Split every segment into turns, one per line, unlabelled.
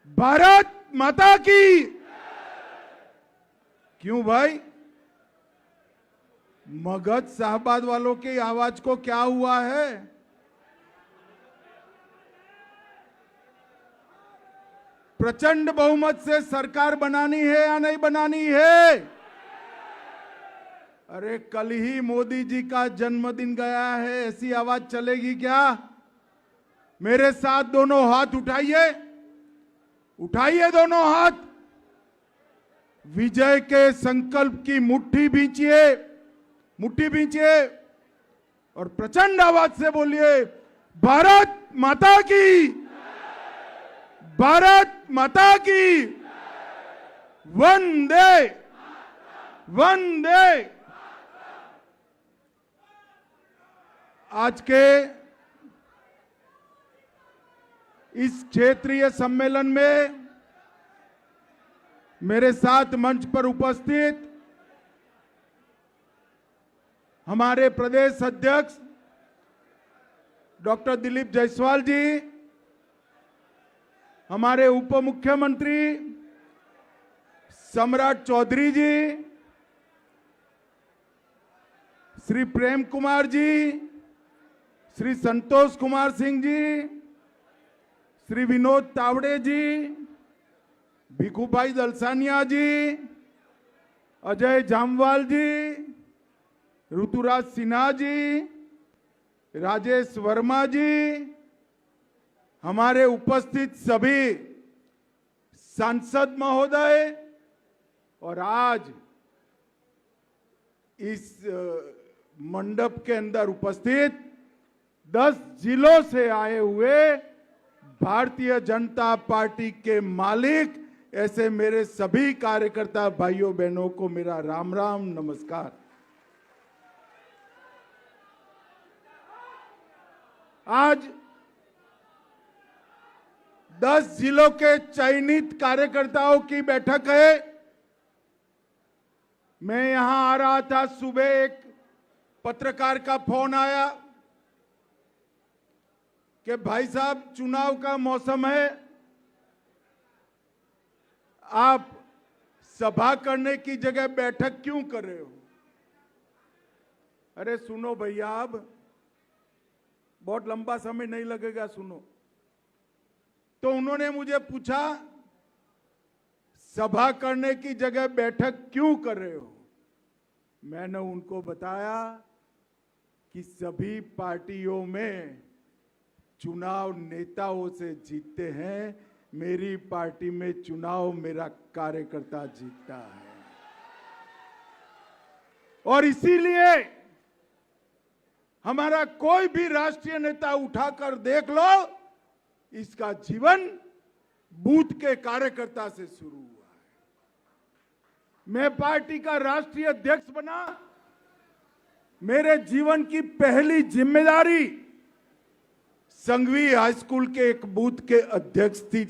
भारत माता की। क्यों भाई, मगध शाहबाद वालों की आवाज को क्या हुआ है? प्रचंड बहुमत से सरकार बनानी है या नहीं बनानी है? अरे कल ही मोदी जी का जन्मदिन गया है, ऐसी आवाज चलेगी क्या? मेरे साथ दोनों हाथ उठाइए, उठाइए दोनों हाथ, विजय के संकल्प की मुट्ठी भींचिए, मुट्ठी भींचिए और प्रचंड आवाज से बोलिए, भारत माता की, भारत माता की, वंदे वंदे। आज के इस क्षेत्रीय सम्मेलन में मेरे साथ मंच पर उपस्थित हमारे प्रदेश अध्यक्ष डॉक्टर दिलीप जायसवाल जी, हमारे उप मुख्यमंत्री सम्राट चौधरी जी, श्री प्रेम कुमार जी, श्री संतोष कुमार सिंह जी, श्री विनोद तावड़े जी, भिखुभाई दलसानिया जी, अजय जामवाल जी, ऋतुराज सिन्हा जी, राजेश वर्मा जी, हमारे उपस्थित सभी सांसद महोदय और आज इस मंडप के अंदर उपस्थित 10 जिलों से आए हुए भारतीय जनता पार्टी के मालिक, ऐसे मेरे सभी कार्यकर्ता भाइयों बहनों को मेरा राम राम नमस्कार। आज 10 जिलों के चयनित कार्यकर्ताओं की बैठक है। मैं यहां आ रहा था, सुबह एक पत्रकार का फोन आया कि भाई साहब चुनाव का मौसम है, आप सभा करने की जगह बैठक क्यों कर रहे हो? अरे सुनो भैया, अब बहुत लंबा समय नहीं लगेगा, सुनो। तो उन्होंने मुझे पूछा, सभा करने की जगह बैठक क्यों कर रहे हो? मैंने उनको बताया कि सभी पार्टियों में चुनाव नेताओं से जीतते हैं, मेरी पार्टी में चुनाव मेरा कार्यकर्ता जीतता है। और इसीलिए हमारा कोई भी राष्ट्रीय नेता उठाकर देख लो, इसका जीवन बूथ के कार्यकर्ता से शुरू हुआ है। मैं पार्टी का राष्ट्रीय अध्यक्ष बना, मेरे जीवन की पहली जिम्मेदारी संघवी हाई स्कूल के एक बूथ के अध्यक्ष थी।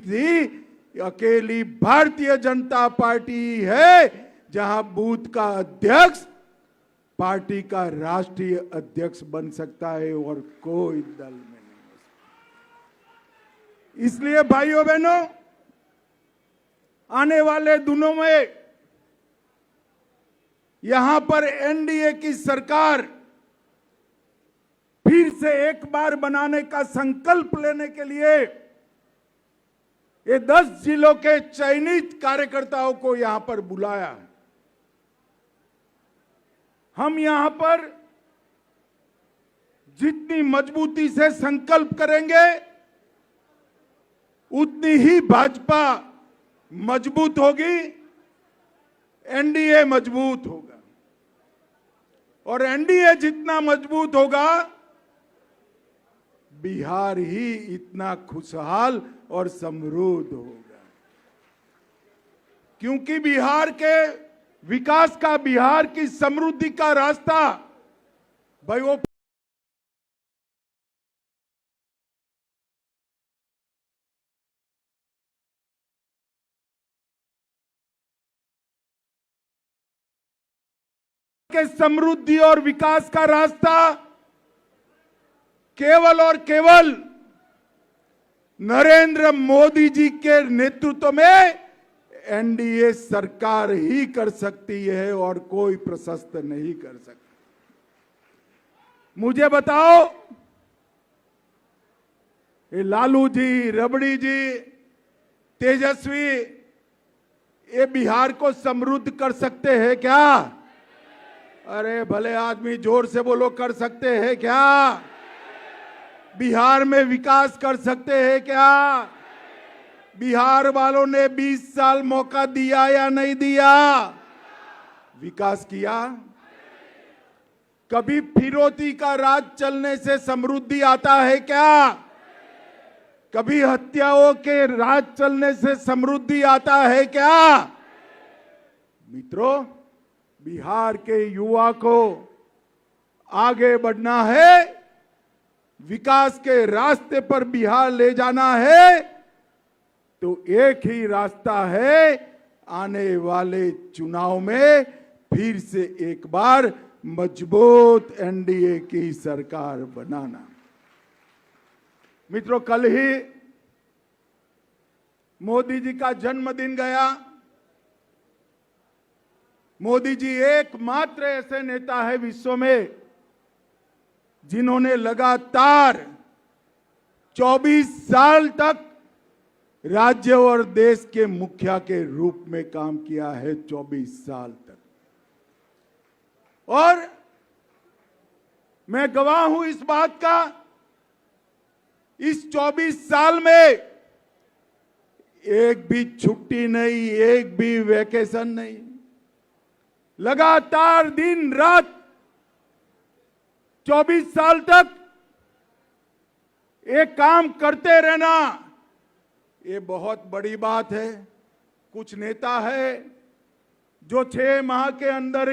अकेली भारतीय जनता पार्टी है जहां बूथ का अध्यक्ष पार्टी का राष्ट्रीय अध्यक्ष बन सकता है और कोई दल में नहीं हो सकता। इसलिए भाइयों बहनों, आने वाले दिनों में यहां पर एनडीए की सरकार फिर से एक बार बनाने का संकल्प लेने के लिए ये 10 जिलों के चयनित कार्यकर्ताओं को यहां पर बुलाया है। हम यहां पर जितनी मजबूती से संकल्प करेंगे, उतनी ही भाजपा मजबूत होगी, एनडीए मजबूत होगा। और एनडीए जितना मजबूत होगा, बिहार ही इतना खुशहाल और समृद्ध होगा। क्योंकि बिहार के विकास का, बिहार की समृद्धि का रास्ता भाई वो के समृद्धि और विकास का रास्ता केवल और केवल नरेंद्र मोदी जी के नेतृत्व में एनडीए सरकार ही कर सकती है और कोई प्रशस्त नहीं कर सकता। मुझे बताओ, ये लालू जी, रबड़ी जी, तेजस्वी, ये बिहार को समृद्ध कर सकते हैं क्या? अरे भले आदमी जोर से बोलो, कर सकते हैं क्या? बिहार में विकास कर सकते हैं क्या? बिहार वालों ने 20 साल मौका दिया या नहीं दिया? विकास किया? कभी फिरौती का राज चलने से समृद्धि आता है क्या? कभी हत्याओं के राज चलने से समृद्धि आता है क्या? मित्रों, बिहार के युवा को आगे बढ़ना है, विकास के रास्ते पर बिहार ले जाना है, तो एक ही रास्ता है, आने वाले चुनाव में फिर से एक बार मजबूत एनडीए की सरकार बनाना। मित्रों, कल ही मोदी जी का जन्मदिन गया। मोदी जी एकमात्र ऐसे नेता है विश्व में जिन्होंने लगातार 24 साल तक राज्य और देश के मुखिया के रूप में काम किया है। 24 साल तक। और मैं गवाह हूं इस बात का, इस 24 साल में एक भी छुट्टी नहीं, एक भी वैकेशन नहीं, लगातार दिन रात 24 साल तक एक काम करते रहना, ये बहुत बड़ी बात है। कुछ नेता है जो 6 माह के अंदर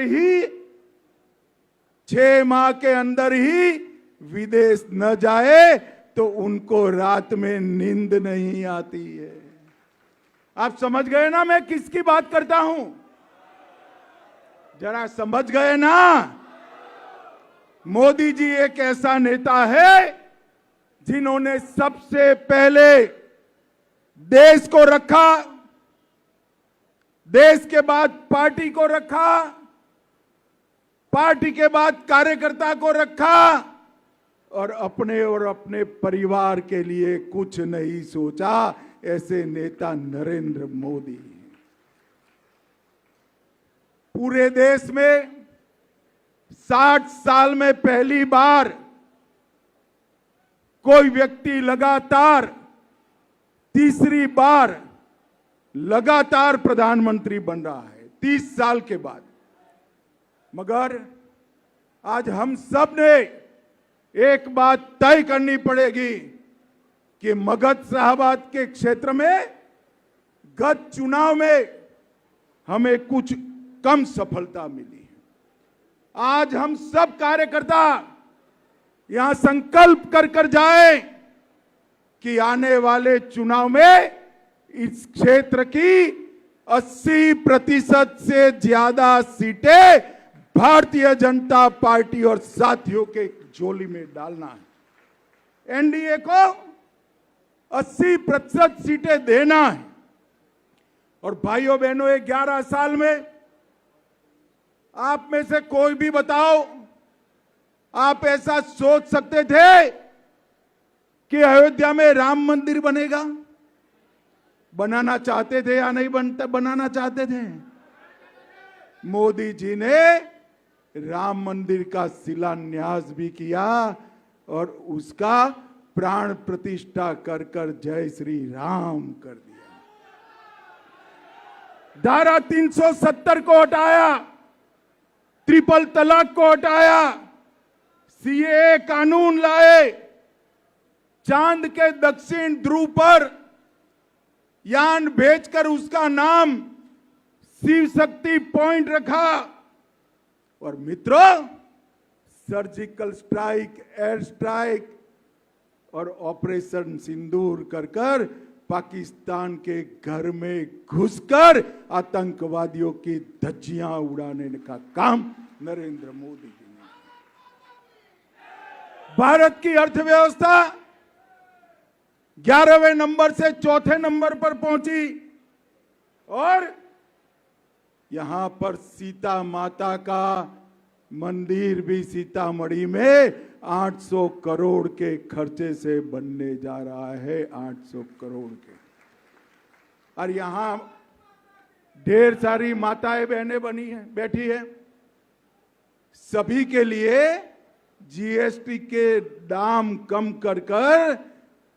ही विदेश न जाए तो उनको रात में नींद नहीं आती है। आप समझ गए ना मैं किसकी बात करता हूं? जरा समझ गए ना? मोदी जी एक ऐसा नेता है जिन्होंने सबसे पहले देश को रखा, देश के बाद पार्टी को रखा, पार्टी के बाद कार्यकर्ता को रखा, और अपने परिवार के लिए कुछ नहीं सोचा। ऐसे नेता नरेंद्र मोदी। पूरे देश में 60 साल में पहली बार कोई व्यक्ति लगातार तीसरी बार लगातार प्रधानमंत्री बन रहा है 30 साल के बाद। मगर आज हम सब ने एक बात तय करनी पड़ेगी कि मगध साहबाद के क्षेत्र में गत चुनाव में हमें कुछ कम सफलता मिली है। आज हम सब कार्यकर्ता यहां संकल्प कर जाए कि आने वाले चुनाव में इस क्षेत्र की 80% से ज्यादा सीटें भारतीय जनता पार्टी और साथियों के झोली में डालना है। एनडीए को 80% सीटें देना है। और भाइयों बहनों, 11 साल में आप में से कोई भी बताओ, आप ऐसा सोच सकते थे कि अयोध्या में राम मंदिर बनेगा? बनाना चाहते थे या नहीं बनाना चाहते थे? मोदी जी ने राम मंदिर का शिलान्यास भी किया और उसका प्राण प्रतिष्ठा कर जय श्री राम कर दिया। धारा 370 को हटाया, ट्रिपल तलाक को हटाया, सीएए कानून लाए, चांद के दक्षिण ध्रुव पर यान भेजकर उसका नाम शिव शक्ति पॉइंट रखा। और मित्रों, सर्जिकल स्ट्राइक, एयर स्ट्राइक और ऑपरेशन सिंदूर कर पाकिस्तान के घर में घुसकर आतंकवादियों की धज्जियां उड़ाने का काम नरेंद्र मोदी जी ने। भारत की अर्थव्यवस्था 11वें नंबर से चौथे नंबर पर पहुंची और यहां पर सीता माता का मंदिर भी सीतामढ़ी में 800 करोड़ के खर्चे से बनने जा रहा है, 800 करोड़ के। और यहां ढेर सारी माताएं बहनें बनी हैं, बैठी है। सभी के लिए जीएसटी के दाम कम कर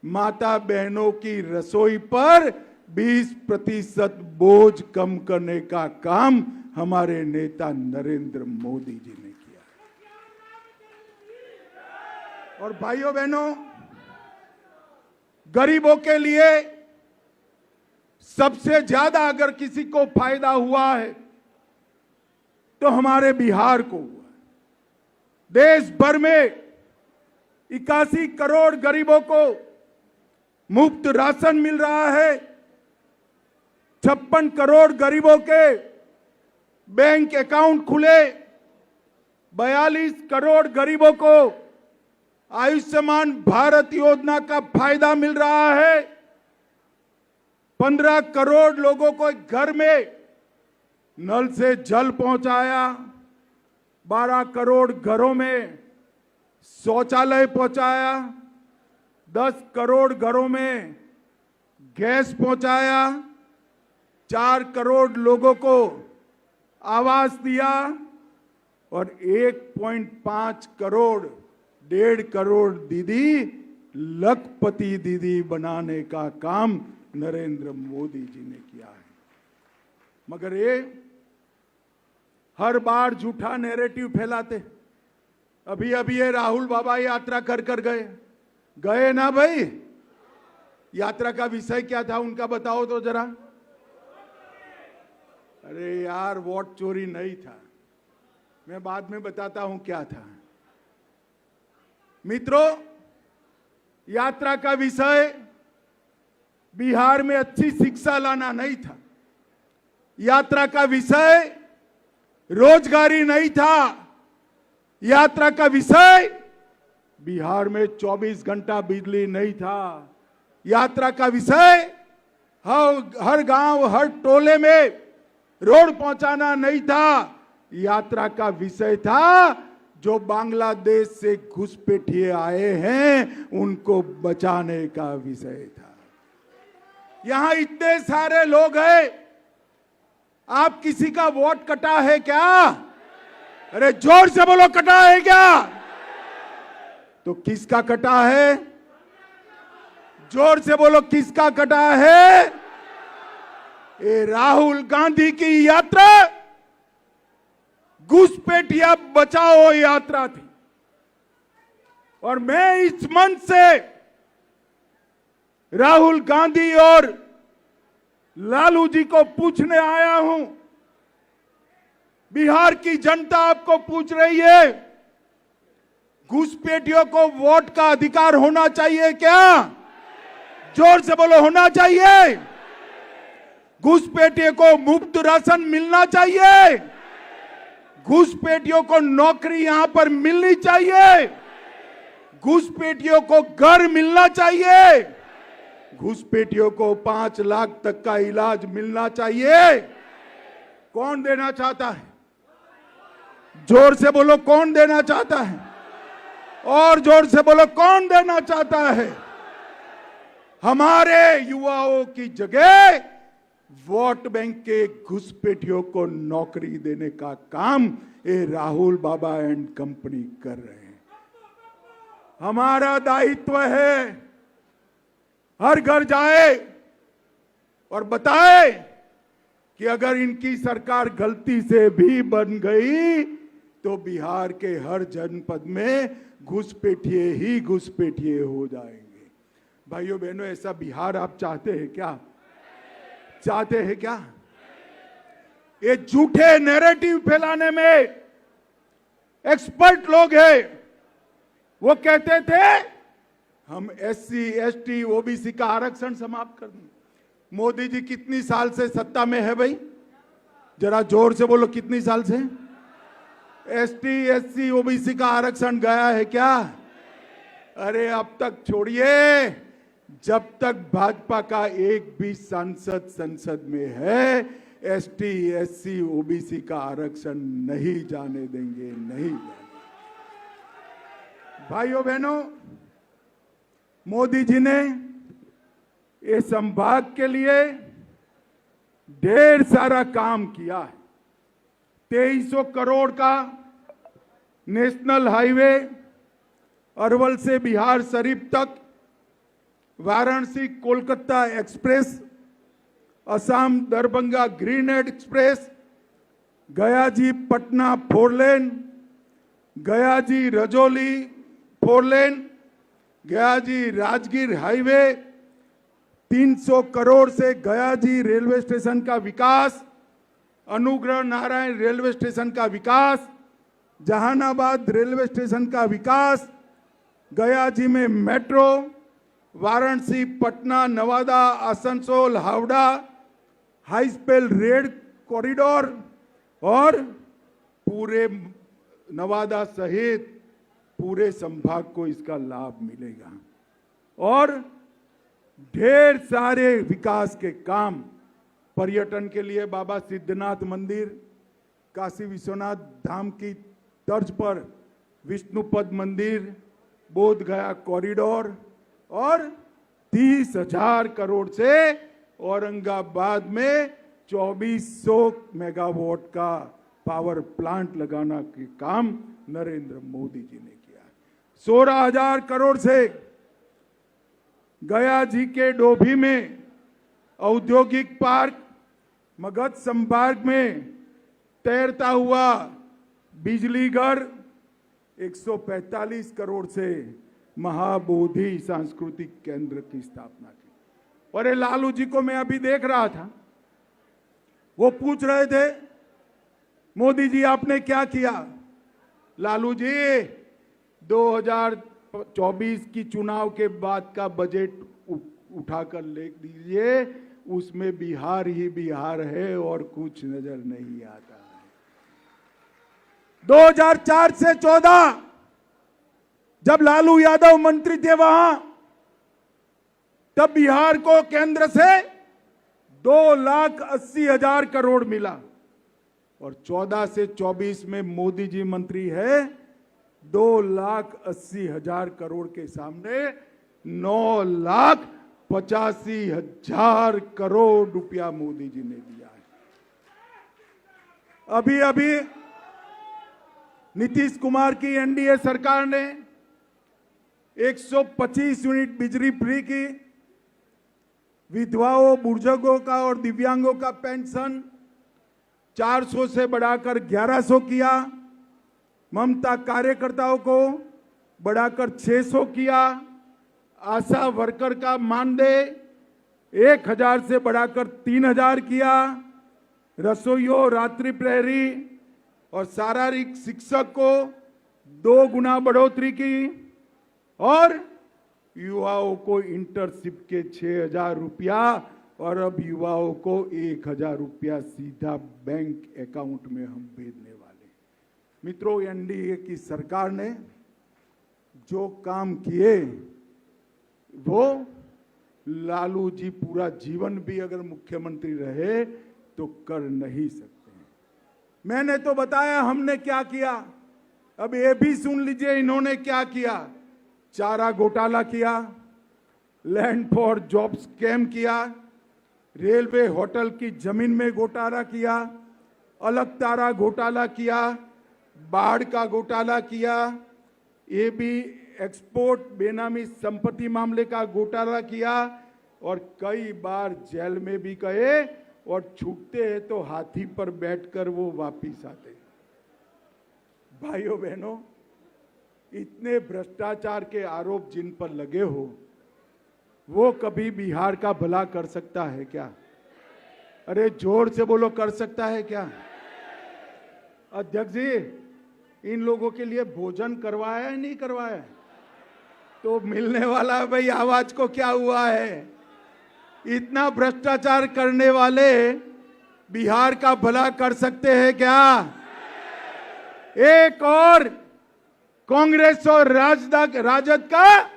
माता बहनों की रसोई पर 20% बोझ कम करने का काम हमारे नेता नरेंद्र मोदी जी ने किया। और भाइयों बहनों, गरीबों के लिए सबसे ज्यादा अगर किसी को फायदा हुआ है तो हमारे बिहार को हुआ। देश भर में 81 करोड़ गरीबों को मुफ्त राशन मिल रहा है। 56 करोड़ गरीबों के बैंक अकाउंट खुले। 42 करोड़ गरीबों को आयुष्मान भारत योजना का फायदा मिल रहा है। 15 करोड़ लोगों को घर में नल से जल पहुंचाया। 12 करोड़ घरों में शौचालय पहुंचाया। 10 करोड़ घरों में गैस पहुंचाया। 4 करोड़ लोगों को आवास दिया और 1.5 करोड़ 1.5 करोड़ दीदी लखपति दीदी बनाने का काम नरेंद्र मोदी जी ने किया है। मगर ये हर बार झूठा नैरेटिव फैलाते। अभी अभी ये राहुल बाबा यात्रा कर गए ना भाई। यात्रा का विषय क्या था उनका बताओ तो जरा। अरे यार, वोट चोरी नहीं था, मैं बाद में बताता हूं क्या था। मित्रों, यात्रा का विषय बिहार में अच्छी शिक्षा लाना नहीं था। यात्रा का विषय रोजगारी नहीं था। यात्रा का विषय बिहार में 24 घंटा बिजली नहीं था। यात्रा का विषय हर गांव हर टोले में रोड पहुंचाना नहीं था। यात्रा का विषय था जो बांग्लादेश से घुसपैठिए आए हैं उनको बचाने का विषय था। यहां इतने सारे लोग हैं, आप किसी का वोट कटा है क्या? अरे जोर से बोलो, कटा है क्या? तो किसका कटा है? जोर से बोलो, किसका कटा है? ये राहुल गांधी की यात्रा घुसपैठिया बचाओ यात्रा थी। और मैं इस मंच से राहुल गांधी और लालू जी को पूछने आया हूं। बिहार की जनता आपको पूछ रही है, घुसपैठियों को वोट का अधिकार होना चाहिए क्या? जोर से बोलो, होना चाहिए। घुसपैठियों को मुफ्त राशन मिलना चाहिए। घुसपैठियों को नौकरी यहां पर मिलनी चाहिए। घुसपैठियों को घर मिलना चाहिए। घुसपैठियों को 5 लाख तक का इलाज मिलना चाहिए। कौन देना चाहता है? जोर से बोलो, कौन देना चाहता है? और जोर से बोलो, कौन देना चाहता है? हमारे युवाओं की जगह वोट बैंक के घुसपैठियों को नौकरी देने का काम ये राहुल बाबा एंड कंपनी कर रहे हैं। हमारा दायित्व है हर घर जाए और बताए कि अगर इनकी सरकार गलती से भी बन गई तो बिहार के हर जनपद में घुसपैठिए ही घुसपैठिए हो जाएंगे। भाइयों बहनों, ऐसा बिहार आप चाहते हैं क्या? चाहते हैं क्या? ये झूठे नैरेटिव फैलाने में एक्सपर्ट लोग हैं। वो कहते थे हम SC, ST, OBC का आरक्षण समाप्त कर दें। मोदी जी कितनी साल से सत्ता में है भाई? जरा जोर से बोलो, कितनी साल से? ST, SC, OBC का आरक्षण गया है क्या? अरे अब तक छोड़िए, जब तक भाजपा का एक भी सांसद संसद में है, एसटी, एससी, ओबीसी का आरक्षण नहीं जाने देंगे, नहीं जाने। भाइयों बहनों, मोदी जी ने इस संभाग के लिए ढेर सारा काम किया है। 2300 करोड़ का नेशनल हाईवे अरवल से बिहार शरीफ तक, Varanasi Kolkata express, Assam Darbhanga green express, Gayaji Patna 4 लेन, गयाजी रजौली 4 लेन, गयाजी राजगीर हाईवे, 300 करोड़ से गयाजी रेलवे स्टेशन का विकास, अनुग्रह नारायण रेलवे स्टेशन का विकास, जहानाबाद रेलवे स्टेशन का विकास, गयाजी में metro, Varanasi Patna Nawada Asansol Howrah high speed rail corridor और पूरे नवादा सहित पूरे संभाग को इसका लाभ मिलेगा। और ढेर सारे विकास के काम पर्यटन के लिए बाबा सिद्धनाथ मंदिर, काशी विश्वनाथ धाम की तर्ज पर विष्णुपद मंदिर, बोध गया कॉरिडोर और 30,000 करोड़ से औरंगाबाद में 2400 मेगावाट का पावर प्लांट लगाना के काम नरेंद्र मोदी जी ने किया। 16,000 करोड़ से गया जी के डोभी में औद्योगिक पार्क, मगध संभाग में तैरता हुआ बिजली घर, 145 करोड़ से महाबोधि सांस्कृतिक केंद्र की स्थापना की। और ये लालू जी को मैं अभी देख रहा था, वो पूछ रहे थे मोदी जी आपने क्या किया। लालू जी 2024 की चुनाव के बाद का बजट उठाकर लिख दीजिए, उसमें बिहार ही बिहार है और कुछ नजर नहीं आता है। 2004 से 14 जब लालू यादव मंत्री थे वहां, तब बिहार को केंद्र से 2,80,000 करोड़ मिला और 14 से 24 में मोदी जी मंत्री है, 2,80,000 करोड़ के सामने 9,85,000 करोड़ रुपया मोदी जी ने दिया है। अभी अभी नीतीश कुमार की एनडीए सरकार ने 125 यूनिट बिजली फ्री की, विधवाओं, बुजुर्गों का और दिव्यांगों का पेंशन 400 से बढ़ाकर 1100 किया, ममता कार्यकर्ताओं को बढ़ाकर 600 किया, आशा वर्कर का मानदेय 1,000 से बढ़ाकर 3,000 किया, रसोइयों, रात्रि प्रहरी और शारीरिक शिक्षक को 2 गुना बढ़ोतरी की और युवाओं को इंटर्नशिप के 6,000 रुपया और अब युवाओं को 1,000 रुपया सीधा बैंक अकाउंट में हम भेजने वाले। मित्रों, एनडीए की सरकार ने जो काम किए वो लालू जी पूरा जीवन भी अगर मुख्यमंत्री रहे तो कर नहीं सकते हैं। मैंने तो बताया हमने क्या किया, अब ये भी सुन लीजिए इन्होंने क्या किया। चारा घोटाला किया, लैंड फॉर जॉब स्कैम किया, रेलवे होटल की जमीन में घोटाला किया, अलग तारा घोटाला किया, बाढ़ का घोटाला किया, ये भी एक्सपोर्ट बेनामी संपत्ति मामले का घोटाला किया और कई बार जेल में भी गए और छूटते हैं तो हाथी पर बैठकर वो वापिस आते। भाइयों बहनों, इतने भ्रष्टाचार के आरोप जिन पर लगे हो, वो कभी बिहार का भला कर सकता है क्या? अरे जोर से बोलो, कर सकता है क्या? अध्यक्ष जी, इन लोगों के लिए भोजन करवाया है नहीं करवाया? तो मिलने वाला है भाई, आवाज को क्या हुआ है? इतना भ्रष्टाचार करने वाले बिहार का भला कर सकते हैं क्या? एक और कांग्रेस और राजद का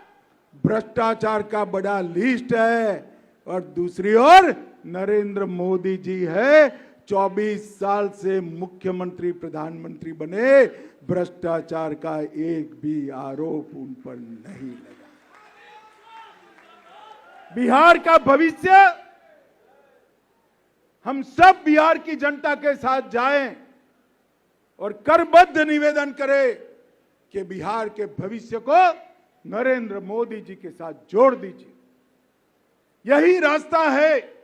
भ्रष्टाचार का बड़ा लिस्ट है, और दूसरी ओर नरेंद्र मोदी जी है, 24 साल से मुख्यमंत्री प्रधानमंत्री बने, भ्रष्टाचार का एक भी आरोप उन पर नहीं लगा। बिहार का भविष्य, हम सब बिहार की जनता के साथ जाएं और करबद्ध निवेदन करें कि बिहार के भविष्य को नरेंद्र मोदी जी के साथ जोड़ दीजिए। यही रास्ता है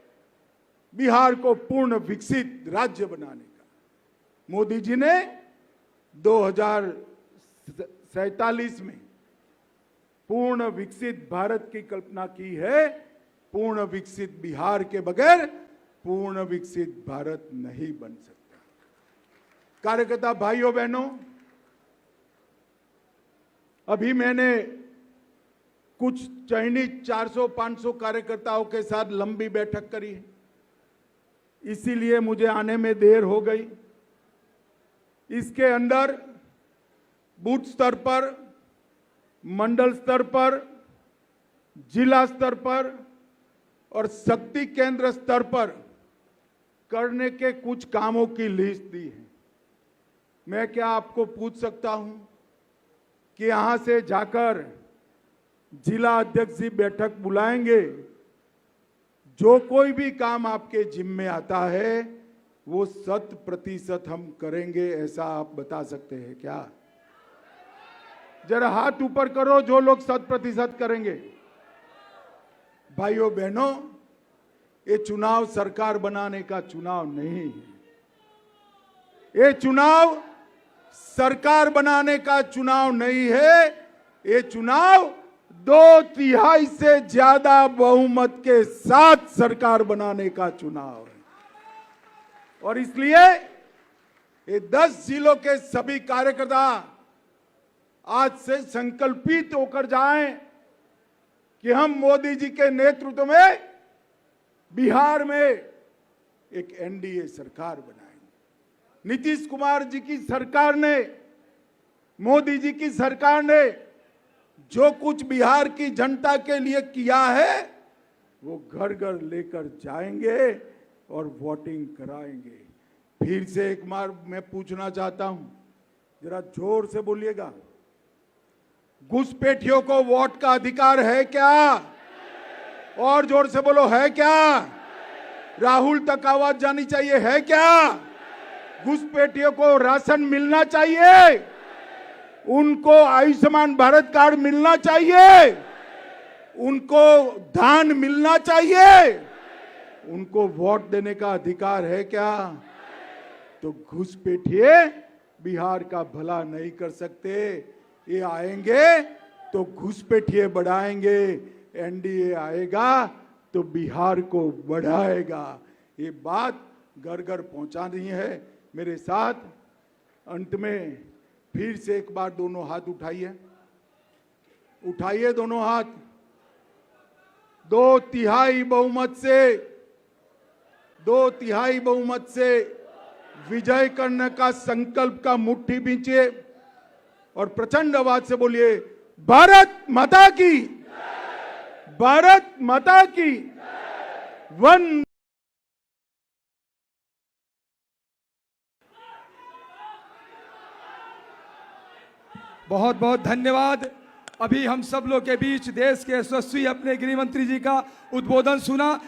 बिहार को पूर्ण विकसित राज्य बनाने का। मोदी जी ने 2047 में पूर्ण विकसित भारत की कल्पना की है। पूर्ण विकसित बिहार के बगैर पूर्ण विकसित भारत नहीं बन सकता। कार्यकर्ता भाइयों बहनों, अभी मैंने कुछ चयनित 400-500 कार्यकर्ताओं के साथ लंबी बैठक करी है, इसीलिए मुझे आने में देर हो गई। इसके अंदर बूथ स्तर पर, मंडल स्तर पर, जिला स्तर पर और शक्ति केंद्र स्तर पर करने के कुछ कामों की लिस्ट दी है। मैं क्या आपको पूछ सकता हूं कि यहां से जाकर जिला अध्यक्ष जी बैठक बुलाएंगे, जो कोई भी काम आपके जिम्मे आता है वो 100% हम करेंगे, ऐसा आप बता सकते हैं क्या? जरा हाथ ऊपर करो जो लोग 100% करेंगे। भाइयों बहनों, ये चुनाव सरकार बनाने का चुनाव नहीं है। ये चुनाव सरकार बनाने का चुनाव नहीं है। ये चुनाव 2/3 से ज्यादा बहुमत के साथ सरकार बनाने का चुनाव है। और इसलिए ये 10 जिलों के सभी कार्यकर्ता आज से संकल्पित होकर जाएं कि हम मोदी जी के नेतृत्व में बिहार में एक एनडीए सरकार बनाएंगे। नीतीश कुमार जी की सरकार ने, मोदी जी की सरकार ने जो कुछ बिहार की जनता के लिए किया है वो घर घर लेकर जाएंगे और वोटिंग कराएंगे। फिर से एक बार मैं पूछना चाहता हूं, जरा जोर से बोलिएगा, घुसपैठियों को वोट का अधिकार है क्या? और जोर से बोलो, है क्या? राहुल तक आवाज जानी चाहिए, है क्या? घुसपैठियों को राशन मिलना चाहिए, उनको आयुष्मान भारत कार्ड मिलना चाहिए, उनको धान मिलना चाहिए, उनको वोट देने का अधिकार है क्या? तो घुसपैठिए बिहार का भला नहीं कर सकते। ये आएंगे तो घुसपैठिए बढ़ाएंगे, एनडीए आएगा तो बिहार को बढ़ाएगा। ये बात घर घर पहुंचानी है। मेरे साथ अंत में फिर से एक बार दोनों हाथ उठाइए, उठाइए दोनों हाथ। 2/3 बहुमत से, 2/3 बहुमत से विजय करने का संकल्प का मुट्ठी बींचिए और प्रचंड आवाज से बोलिए, भारत माता की, भारत माता की। वन
बहुत बहुत धन्यवाद। अभी हम सब लोग के बीच देश के यशस्वी अपने गृह मंत्री जी का उद्बोधन सुना।